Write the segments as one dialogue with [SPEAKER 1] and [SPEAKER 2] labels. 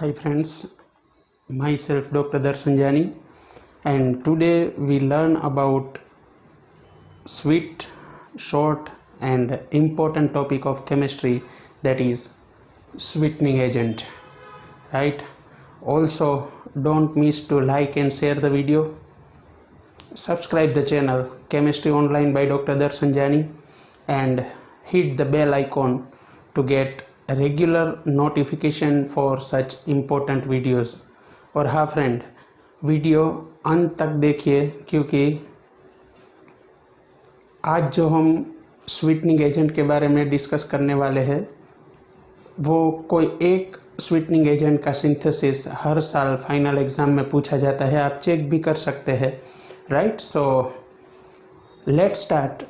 [SPEAKER 1] Hi friends, myself Dr. Darshan Jani, and today we learn about sweet, short and important topic of chemistry, that is sweetening agent, right? Also don't miss to like and share the video. Subscribe the channel Chemistry Online by Dr. Darshan Jani and hit the bell icon to get a regular notification for such important videos. और हाँ friend, video अंत तक देखिए क्योंकि आज जो हम sweetening agent के बारे में डिस्कस करने वाले हैं वो कोई एक स्वीटनिंग एजेंट का सिंथेसिस हर साल फाइनल एग्ज़ाम में पूछा जाता है, आप चेक भी कर सकते हैं, right? So let's start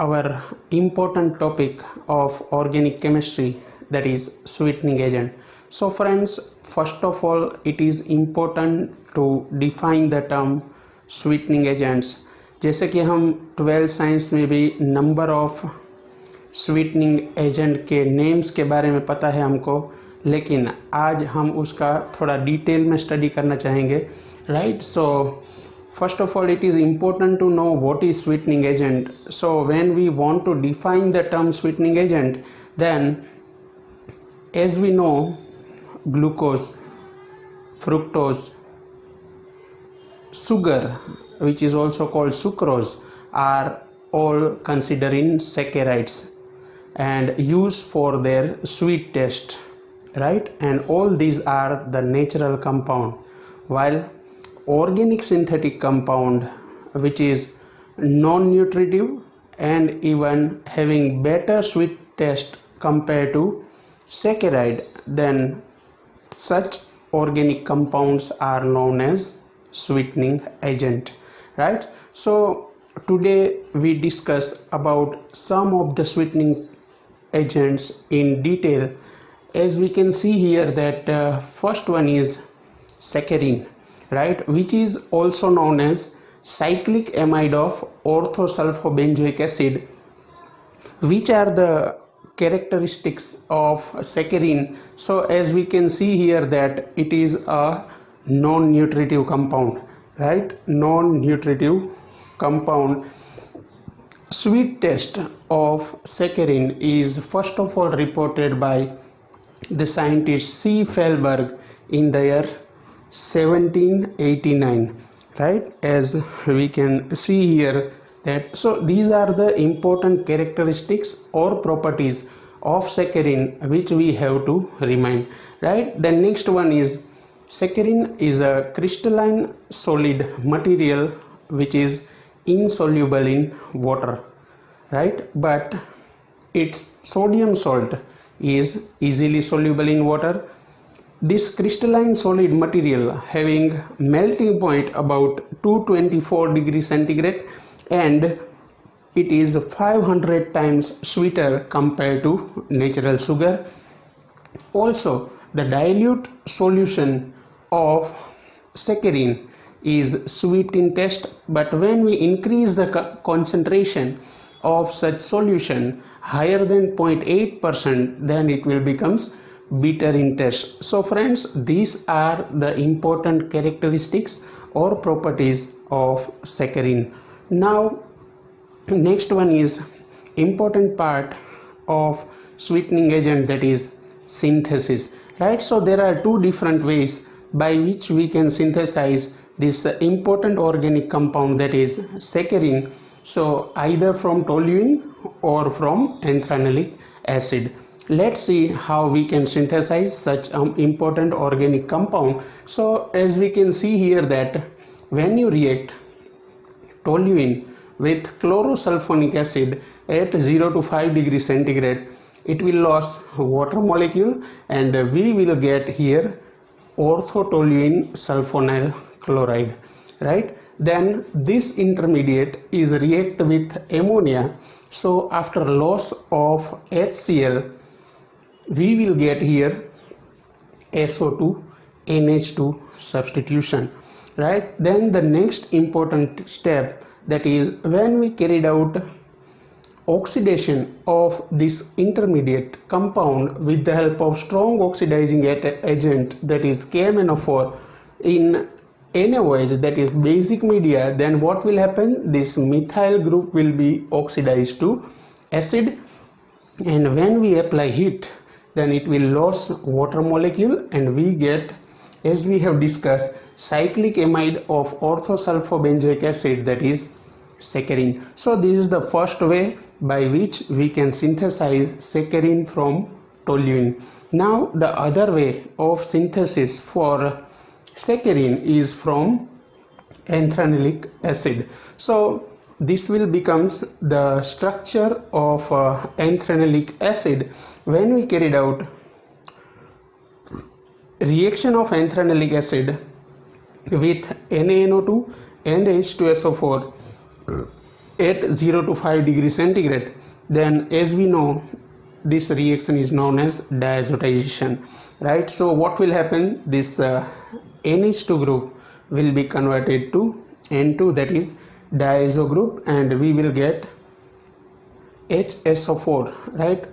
[SPEAKER 1] our important topic of organic chemistry, that is sweetening agent. So friends, first of all it is important to define the term sweetening agents. जैसे कि हम 12th साइंस में भी number of sweetening agent के names के बारे में पता है हमको, लेकिन आज हम उसका थोड़ा डिटेल में स्टडी करना चाहेंगे, right? So first of all, it is important to know what is sweetening agent. So when we want to define the term sweetening agent, then as we know, glucose, fructose, sugar, which is also called sucrose, are all considered in saccharides and used for their sweet taste, right? And all these are the natural compound, while organic synthetic compound, which is non-nutritive and even having better sweet taste compared to saccharide, then such organic compounds are known as sweetening agent, right? So today we discuss about some of the sweetening agents in detail. As we can see here that first one is saccharin, right, which is also known as cyclic amide of orthosulfobenzoic acid. Which are the characteristics of saccharin? So as we can see here that it is a non-nutritive compound, right? Non-nutritive compound. Sweet taste of saccharin is first of all reported by the scientist C. Fehlberg in the year 1789, right? As we can see here that, so these are the important characteristics or properties of saccharin which we have to remind, right? The next one is saccharin is a crystalline solid material which is insoluble in water, right? But its sodium salt is easily soluble in water. This crystalline solid material having melting point about 224 degrees centigrade and it is 500 times sweeter compared to natural sugar. Also, the dilute solution of saccharin is sweet in taste, but when we increase the concentration of such solution higher than 0.8%, then it will becomes bitter in taste. So friends, these are the important characteristics or properties of saccharin. Now next one is important part of sweetening agent, that is synthesis, right? So there are two different ways by which we can synthesize this important organic compound, that is saccharin. So either from toluene or from anthranilic acid. Let's see how we can synthesize such an important organic compound. So as we can see here that when you react toluene with chlorosulfonic acid at 0 to 5 degrees centigrade, it will lose water molecule and we will get here orthotoluene sulfonyl chloride, right? Then this intermediate is react with ammonia. So after loss of HCl, we will get here SO2 NH2 substitution, right? Then the next important step, that is when we carried out oxidation of this intermediate compound with the help of strong oxidizing agent, that is KMnO4, in NaOH, that is basic media, then what will happen? This methyl group will be oxidized to acid, and when we apply heat, then it will lose water molecule, and we get, as we have discussed, cyclic amide of orthosulfobenzoic acid, that is saccharin. So this is the first way by which we can synthesize saccharin from toluene. Now the other way of synthesis for saccharin is from anthranilic acid. So this will becomes the structure of anthranilic acid when we carried out reaction of anthranilic acid with NaNO2 and H2SO4 at 0 to 5 degrees centigrade. Then as we know, this reaction is known as diazotization, right? So what will happen? This NH2 group will be converted to N2, that is diazo group, and we will get HSO4, right?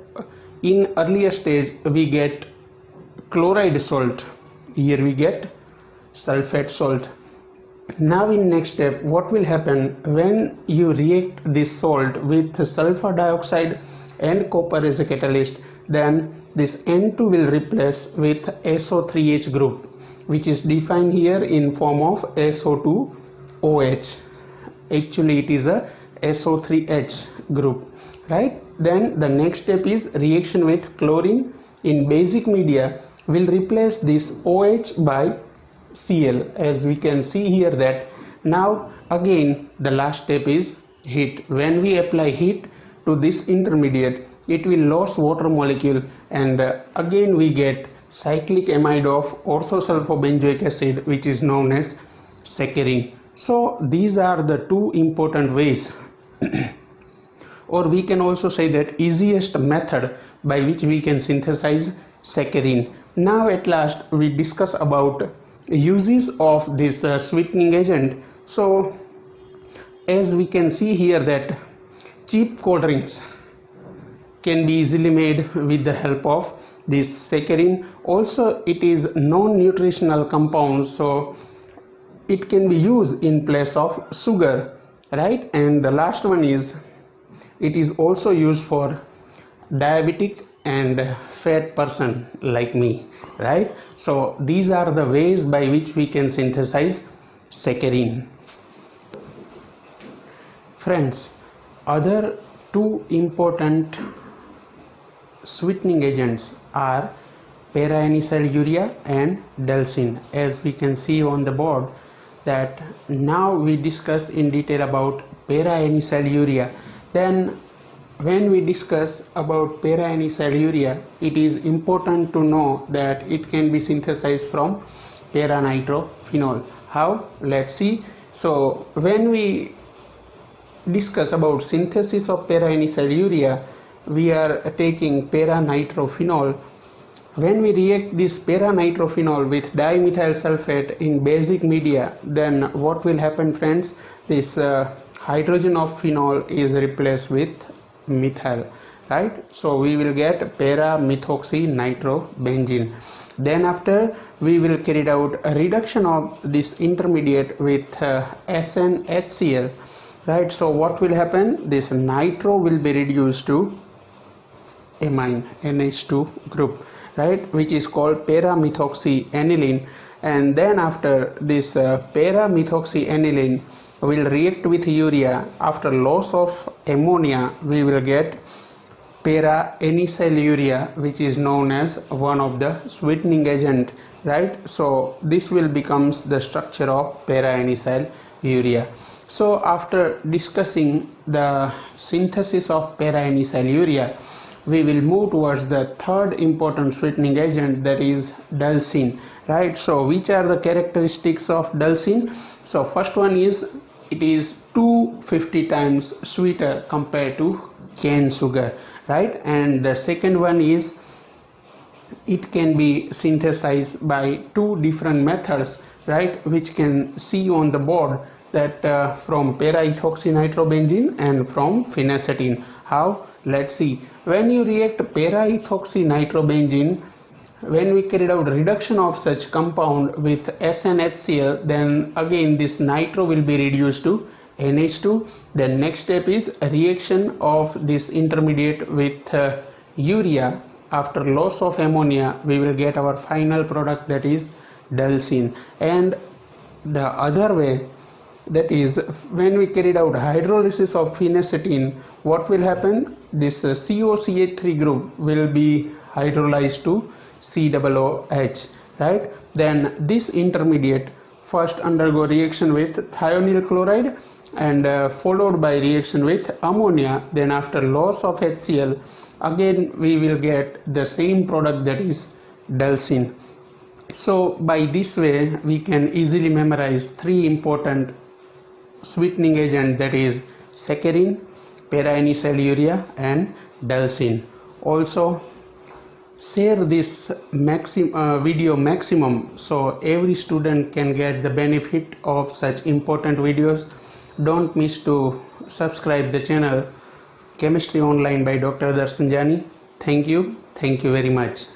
[SPEAKER 1] In earlier stage we get chloride salt, here we get sulfate salt. Now in next step, what will happen when you react this salt with sulfur dioxide and copper as a catalyst? Then this N2 will replace with SO3H group, which is defined here in form of SO2OH. Actually it is a SO3H group, right? Then the next step is reaction with chlorine in basic media will replace this OH by Cl, as we can see here. That now again the last step is heat. When we apply heat to this intermediate, it will lose water molecule, and again we get cyclic amide of orthosulfobenzoic acid, which is known as saccharin. So these are the two important ways or we can also say that easiest method by which we can synthesize saccharin. Now at last we discuss about uses of this sweetening agent. So as we can see here that cheap cold drinks can be easily made with the help of this saccharin. Also it is non-nutritional compound, so it can be used in place of sugar, right? And the last one is it is also used for diabetic and fat person like me, right? So these are the ways by which we can synthesize saccharin. Friends, other two important sweetening agents are para-N urea and Darshan. As we can see on the board, that now we discuss in detail about para-N urea. Then when we discuss about para-N urea, it is important to know that it can be synthesized from para-nitrophenol. How? Let's see. So when we discuss about synthesis of para-N urea, we are taking para-nitrophenol. When we react this para-nitrophenol with dimethyl sulfate in basic media, then what will happen, friends? This hydrogen of phenol is replaced with methyl, right? So we will get para-methoxynitrobenzene. Then after we will carry out a reduction of this intermediate with SnHCl, right? So what will happen? This nitro will be reduced to amine NH2 group, right, which is called para-methoxyaniline. And then after this para-methoxyaniline will react with urea. After loss of ammonia, we will get para-N urea, which is known as one of the sweetening agent, right? So this will becomes the structure of para-N urea. So after discussing the synthesis of para-N urea, we will move towards the third important sweetening agent, that is Darshan, right? So which are the characteristics of Darshan? So first one is it is 250 times sweeter compared to cane sugar, right? And the second one is it can be synthesized by two different methods, right, which can see on the board. that from para-ethoxynitrobenzene and from phenacetin. How? Let's see. When you react para-ethoxynitrobenzene, when we carried out reduction of such compound with SnHCl, then again this nitro will be reduced to NH2. Then next step is a reaction of this intermediate with urea. After loss of ammonia, we will get our final product, that is Dalsine. And the other way, that is when we carried out hydrolysis of phenacetin, what will happen? This COCH3 group will be hydrolyzed to COOH, right? Then this intermediate first undergo reaction with thionyl chloride and followed by reaction with ammonia. Then after loss of HCl, again we will get the same product, that is Dalsine. So by this way we can easily memorize three important sweetening agent, that is saccharin, para-inyl urea and Dalsine. Also share this video maximum so every student can get the benefit of such important videos. Don't miss to subscribe the channel Chemistry Online by Dr. Darshan Jani. Thank you very much.